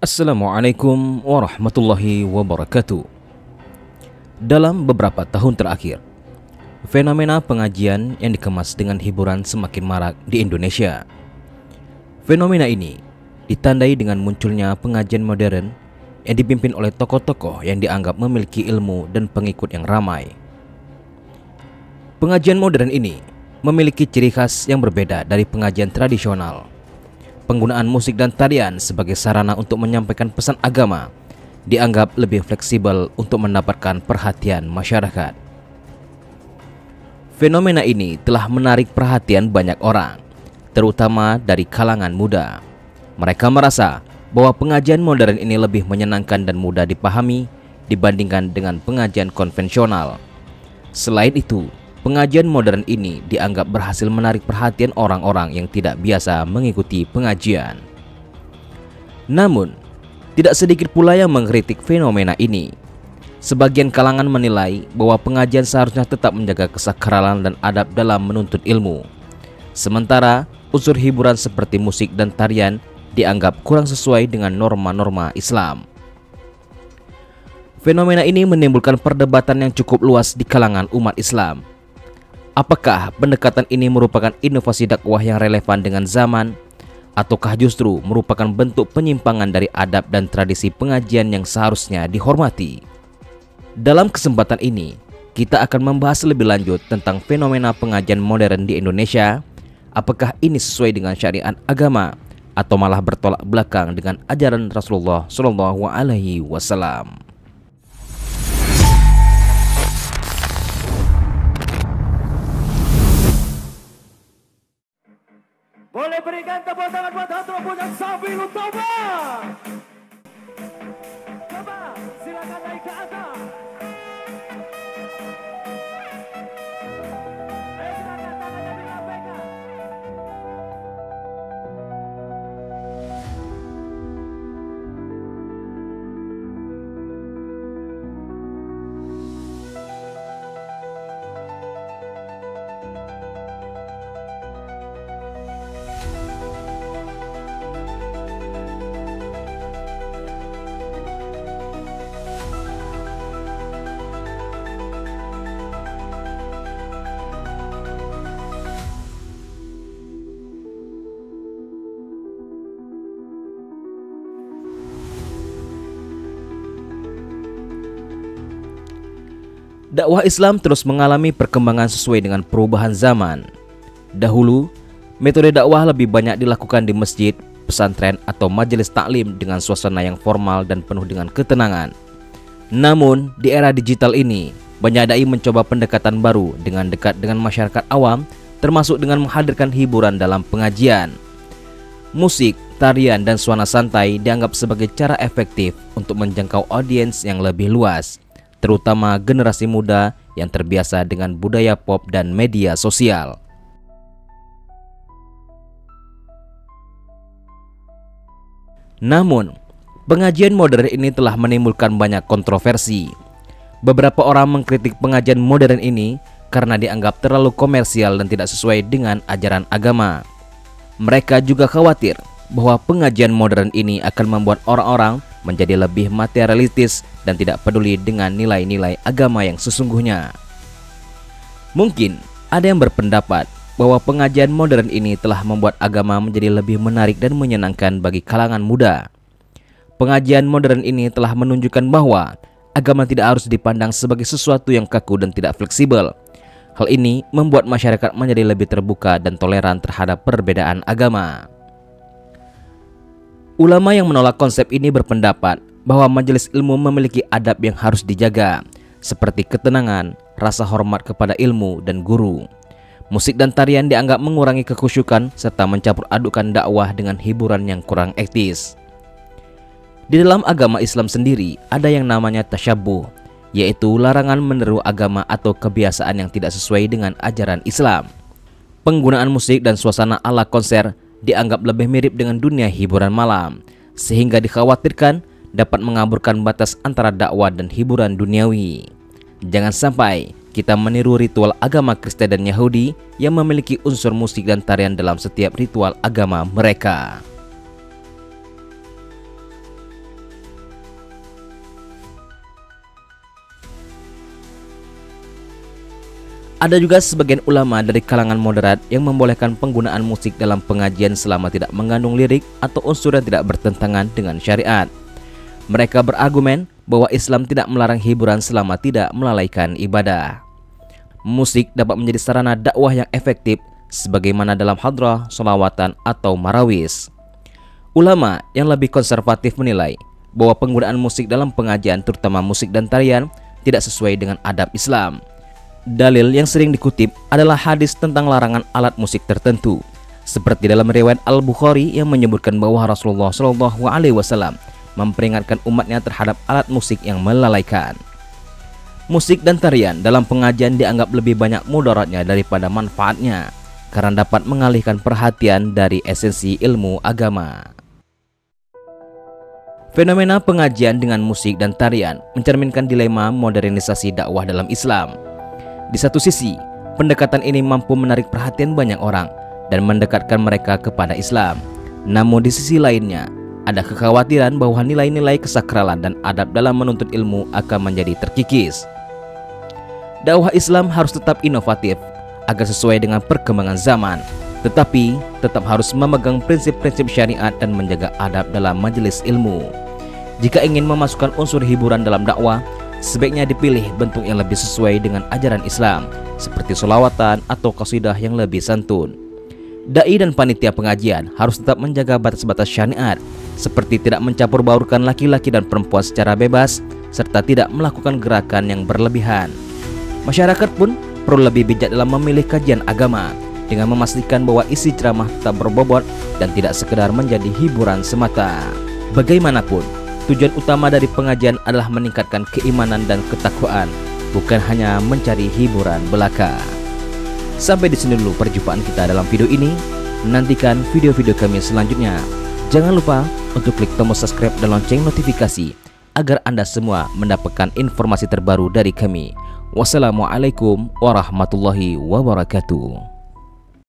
Assalamualaikum warahmatullahi wabarakatuh. Dalam beberapa tahun terakhir, fenomena pengajian yang dikemas dengan hiburan semakin marak di Indonesia. Fenomena ini ditandai dengan munculnya pengajian modern yang dipimpin oleh tokoh-tokoh yang dianggap memiliki ilmu dan pengikut yang ramai. Pengajian modern ini memiliki ciri khas yang berbeda dari pengajian tradisional. Penggunaan musik dan tarian sebagai sarana untuk menyampaikan pesan agama dianggap lebih fleksibel untuk mendapatkan perhatian masyarakat. Fenomena ini telah menarik perhatian banyak orang, terutama dari kalangan muda. Mereka merasa bahwa pengajian modern ini lebih menyenangkan dan mudah dipahami dibandingkan dengan pengajian konvensional. Selain itu, pengajian modern ini dianggap berhasil menarik perhatian orang-orang yang tidak biasa mengikuti pengajian. Namun, tidak sedikit pula yang mengkritik fenomena ini. Sebagian kalangan menilai bahwa pengajian seharusnya tetap menjaga kesakralan dan adab dalam menuntut ilmu. Sementara, unsur hiburan seperti musik dan tarian dianggap kurang sesuai dengan norma-norma Islam. Fenomena ini menimbulkan perdebatan yang cukup luas di kalangan umat Islam. Apakah pendekatan ini merupakan inovasi dakwah yang relevan dengan zaman, ataukah justru merupakan bentuk penyimpangan dari adab dan tradisi pengajian yang seharusnya dihormati? Dalam kesempatan ini, kita akan membahas lebih lanjut tentang fenomena pengajian modern di Indonesia. Apakah ini sesuai dengan syariat agama atau malah bertolak belakang dengan ajaran Rasulullah SAW? Boleh berikan tepuk tangan buat Hatur Punya Sabil Utama. Coba silakan naik ke atas. Ayo silakan tangannya dilambaikan. Dakwah Islam terus mengalami perkembangan sesuai dengan perubahan zaman. Dahulu, metode dakwah lebih banyak dilakukan di masjid, pesantren, atau majelis taklim dengan suasana yang formal dan penuh dengan ketenangan. Namun, di era digital ini, banyak dai mencoba pendekatan baru dengan dekat dengan masyarakat awam, termasuk dengan menghadirkan hiburan dalam pengajian. Musik, tarian, dan suasana santai dianggap sebagai cara efektif untuk menjangkau audiens yang lebih luas, terutama generasi muda yang terbiasa dengan budaya pop dan media sosial. Namun, pengajian modern ini telah menimbulkan banyak kontroversi. Beberapa orang mengkritik pengajian modern ini karena dianggap terlalu komersial dan tidak sesuai dengan ajaran agama. Mereka juga khawatir bahwa pengajian modern ini akan membuat orang-orang menjadi lebih materialistis dan tidak peduli dengan nilai-nilai agama yang sesungguhnya. Mungkin ada yang berpendapat bahwa pengajian modern ini telah membuat agama menjadi lebih menarik dan menyenangkan bagi kalangan muda. Pengajian modern ini telah menunjukkan bahwa agama tidak harus dipandang sebagai sesuatu yang kaku dan tidak fleksibel. Hal ini membuat masyarakat menjadi lebih terbuka dan toleran terhadap perbedaan agama. Ulama yang menolak konsep ini berpendapat bahwa majelis ilmu memiliki adab yang harus dijaga, seperti ketenangan, rasa hormat kepada ilmu dan guru. Musik dan tarian dianggap mengurangi kekhusyukan serta mencampur adukan dakwah dengan hiburan yang kurang etis. Di dalam agama Islam sendiri ada yang namanya tasyabbuh, yaitu larangan meniru agama atau kebiasaan yang tidak sesuai dengan ajaran Islam. Penggunaan musik dan suasana ala konser dianggap lebih mirip dengan dunia hiburan malam, sehingga dikhawatirkan dapat mengaburkan batas antara dakwah dan hiburan duniawi. Jangan sampai kita meniru ritual agama Kristen dan Yahudi yang memiliki unsur musik dan tarian dalam setiap ritual agama mereka. Ada juga sebagian ulama dari kalangan moderat yang membolehkan penggunaan musik dalam pengajian selama tidak mengandung lirik atau unsur yang tidak bertentangan dengan syariat. Mereka berargumen bahwa Islam tidak melarang hiburan selama tidak melalaikan ibadah. Musik dapat menjadi sarana dakwah yang efektif sebagaimana dalam hadrah, sholawatan, atau marawis. Ulama yang lebih konservatif menilai bahwa penggunaan musik dalam pengajian, terutama musik dan tarian, tidak sesuai dengan adab Islam. Dalil yang sering dikutip adalah hadis tentang larangan alat musik tertentu, seperti dalam riwayat Al-Bukhari yang menyebutkan bahwa Rasulullah SAW memperingatkan umatnya terhadap alat musik yang melalaikan. Musik dan tarian dalam pengajian dianggap lebih banyak mudaratnya daripada manfaatnya, karena dapat mengalihkan perhatian dari esensi ilmu agama. Fenomena pengajian dengan musik dan tarian mencerminkan dilema modernisasi dakwah dalam Islam. Di satu sisi, pendekatan ini mampu menarik perhatian banyak orang dan mendekatkan mereka kepada Islam. Namun di sisi lainnya, ada kekhawatiran bahwa nilai-nilai kesakralan dan adab dalam menuntut ilmu akan menjadi terkikis. Dakwah Islam harus tetap inovatif agar sesuai dengan perkembangan zaman, tetapi tetap harus memegang prinsip-prinsip syariat dan menjaga adab dalam majelis ilmu. Jika ingin memasukkan unsur hiburan dalam dakwah, sebaiknya dipilih bentuk yang lebih sesuai dengan ajaran Islam, seperti sholawatan atau qasidah yang lebih santun. Dai dan panitia pengajian harus tetap menjaga batas-batas syariat, seperti tidak mencampur baurkan laki-laki dan perempuan secara bebas, serta tidak melakukan gerakan yang berlebihan. Masyarakat pun perlu lebih bijak dalam memilih kajian agama, dengan memastikan bahwa isi ceramah tetap berbobot dan tidak sekedar menjadi hiburan semata. Bagaimanapun, tujuan utama dari pengajian adalah meningkatkan keimanan dan ketakwaan, bukan hanya mencari hiburan belaka. Sampai di sini dulu perjumpaan kita dalam video ini. Nantikan video-video kami selanjutnya. Jangan lupa untuk klik tombol subscribe dan lonceng notifikasi agar Anda semua mendapatkan informasi terbaru dari kami. Wassalamualaikum warahmatullahi wabarakatuh.